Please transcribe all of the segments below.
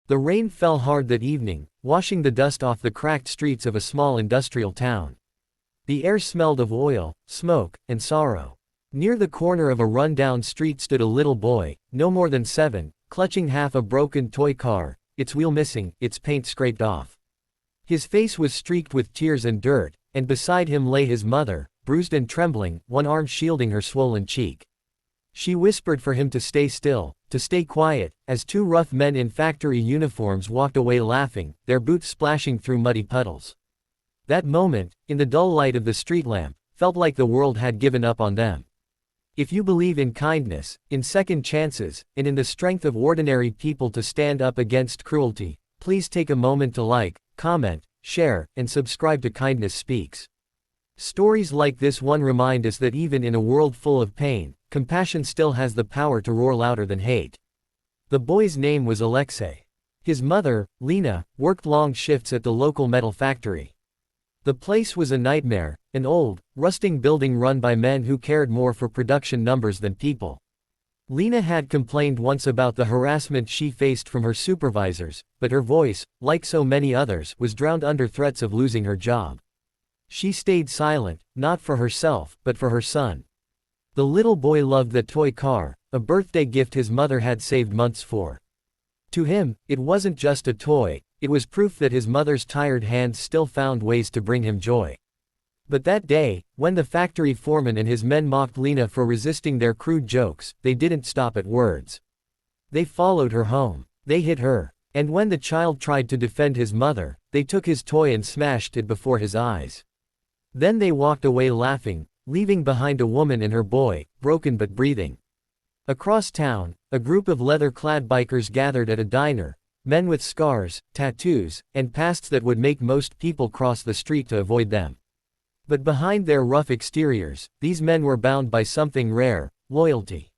The rain fell hard that evening, washing the dust off the cracked streets of a small industrial town. The air smelled of oil, smoke, and sorrow. Near the corner of a run-down street stood a little boy, no more than 7, clutching half a broken toy car, its wheel missing, its paint scraped off. His face was streaked with tears and dirt, and beside him lay his mother, bruised and trembling, one arm shielding her swollen cheek. She whispered for him to stay still, to stay quiet, as 2 rough men in factory uniforms walked away laughing, their boots splashing through muddy puddles. That moment, in the dull light of the street lamp, felt like the world had given up on them. If you believe in kindness, in second chances, and in the strength of ordinary people to stand up against cruelty, please take a moment to like, comment, share, and subscribe to Kindness Speaks. Stories like this one remind us that even in a world full of pain, compassion still has the power to roar louder than hate. The boy's name was Alexei. His mother, Lena, worked long shifts at the local metal factory. The place was a nightmare, an old, rusting building run by men who cared more for production numbers than people. Lena had complained once about the harassment she faced from her supervisors, but her voice, like so many others, was drowned under threats of losing her job. She stayed silent, not for herself, but for her son. The little boy loved that toy car, a birthday gift his mother had saved months for. To him, it wasn't just a toy, it was proof that his mother's tired hands still found ways to bring him joy. But that day, when the factory foreman and his men mocked Lena for resisting their crude jokes, they didn't stop at words. They followed her home. They hit her. And when the child tried to defend his mother, they took his toy and smashed it before his eyes. Then they walked away laughing, leaving behind a woman and her boy, broken but breathing. Across town, a group of leather-clad bikers gathered at a diner, men with scars, tattoos, and pasts that would make most people cross the street to avoid them. But behind their rough exteriors, these men were bound by something rare: loyalty.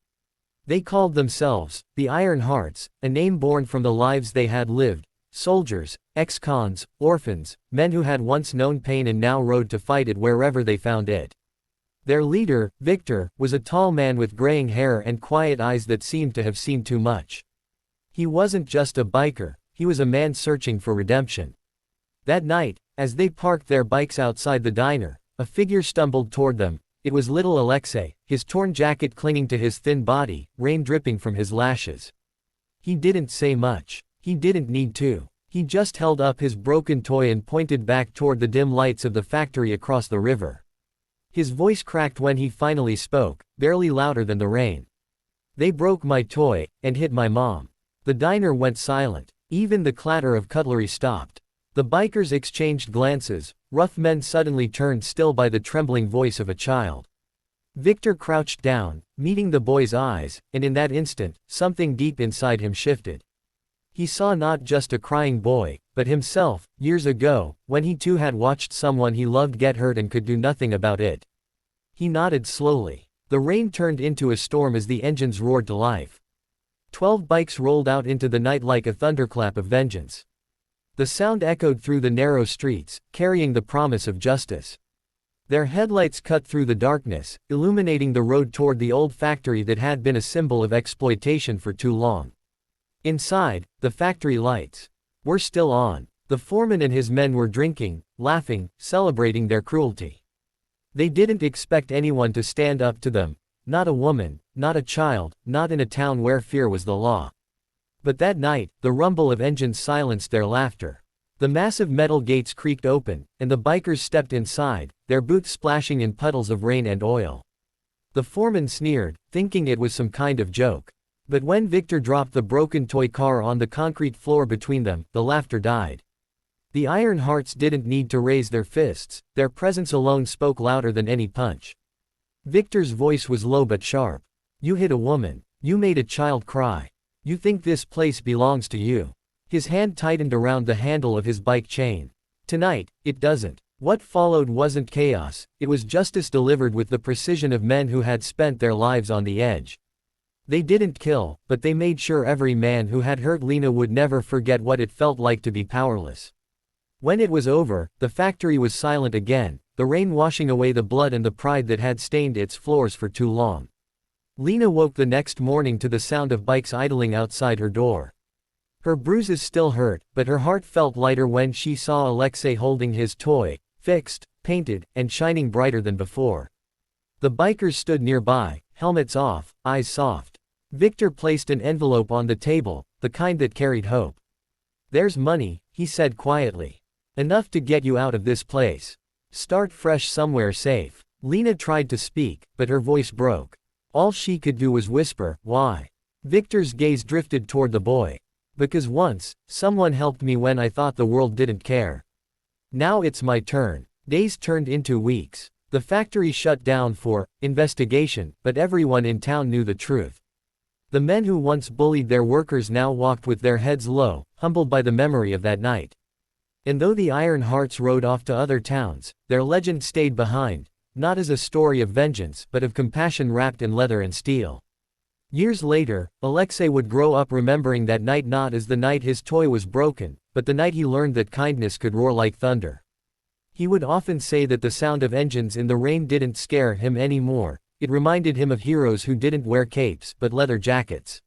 They called themselves the Iron Hearts, a name born from the lives they had lived: soldiers, ex-cons, orphans, men who had once known pain and now rode to fight it wherever they found it. Their leader, Victor, was a tall man with graying hair and quiet eyes that seemed to have seen too much. He wasn't just a biker, he was a man searching for redemption. That night, as they parked their bikes outside the diner, a figure stumbled toward them. It was little Alexei, his torn jacket clinging to his thin body, rain dripping from his lashes. He didn't say much. He didn't need to. He just held up his broken toy and pointed back toward the dim lights of the factory across the river. His voice cracked when he finally spoke, barely louder than the rain. "They broke my toy, and hit my mom." The diner went silent. Even the clatter of cutlery stopped. The bikers exchanged glances. Rough men suddenly turned still by the trembling voice of a child. Victor crouched down, meeting the boy's eyes, and in that instant, something deep inside him shifted. He saw not just a crying boy, but himself, years ago, when he too had watched someone he loved get hurt and could do nothing about it. He nodded slowly. The rain turned into a storm as the engines roared to life. 12 bikes rolled out into the night like a thunderclap of vengeance. The sound echoed through the narrow streets, carrying the promise of justice. Their headlights cut through the darkness, illuminating the road toward the old factory that had been a symbol of exploitation for too long. Inside, the factory lights were still on. The foreman and his men were drinking, laughing, celebrating their cruelty. They didn't expect anyone to stand up to them, not a woman, not a child, not in a town where fear was the law. But that night, the rumble of engines silenced their laughter. The massive metal gates creaked open, and the bikers stepped inside, their boots splashing in puddles of rain and oil. The foreman sneered, thinking it was some kind of joke. But when Victor dropped the broken toy car on the concrete floor between them, the laughter died. The Iron Hearts didn't need to raise their fists, their presence alone spoke louder than any punch. Victor's voice was low but sharp. "You hit a woman. You made a child cry. You think this place belongs to you." His hand tightened around the handle of his bike chain. "Tonight, it doesn't." What followed wasn't chaos, it was justice delivered with the precision of men who had spent their lives on the edge. They didn't kill, but they made sure every man who had hurt Lena would never forget what it felt like to be powerless. When it was over, the factory was silent again, the rain washing away the blood and the pride that had stained its floors for too long. Lena woke the next morning to the sound of bikes idling outside her door. Her bruises still hurt, but her heart felt lighter when she saw Alexei holding his toy, fixed, painted, and shining brighter than before. The bikers stood nearby, helmets off, eyes soft. Victor placed an envelope on the table, the kind that carried hope. "There's money," he said quietly. "Enough to get you out of this place. Start fresh somewhere safe." Lena tried to speak, but her voice broke. All she could do was whisper, "Why?" Victor's gaze drifted toward the boy. "Because once, someone helped me when I thought the world didn't care. Now it's my turn." Days turned into weeks. The factory shut down for investigation, but everyone in town knew the truth. The men who once bullied their workers now walked with their heads low, humbled by the memory of that night. And though the Iron Hearts rode off to other towns, their legend stayed behind, not as a story of vengeance but of compassion wrapped in leather and steel. Years later, Alexei would grow up remembering that night not as the night his toy was broken, but the night he learned that kindness could roar like thunder. He would often say that the sound of engines in the rain didn't scare him anymore, it reminded him of heroes who didn't wear capes but leather jackets.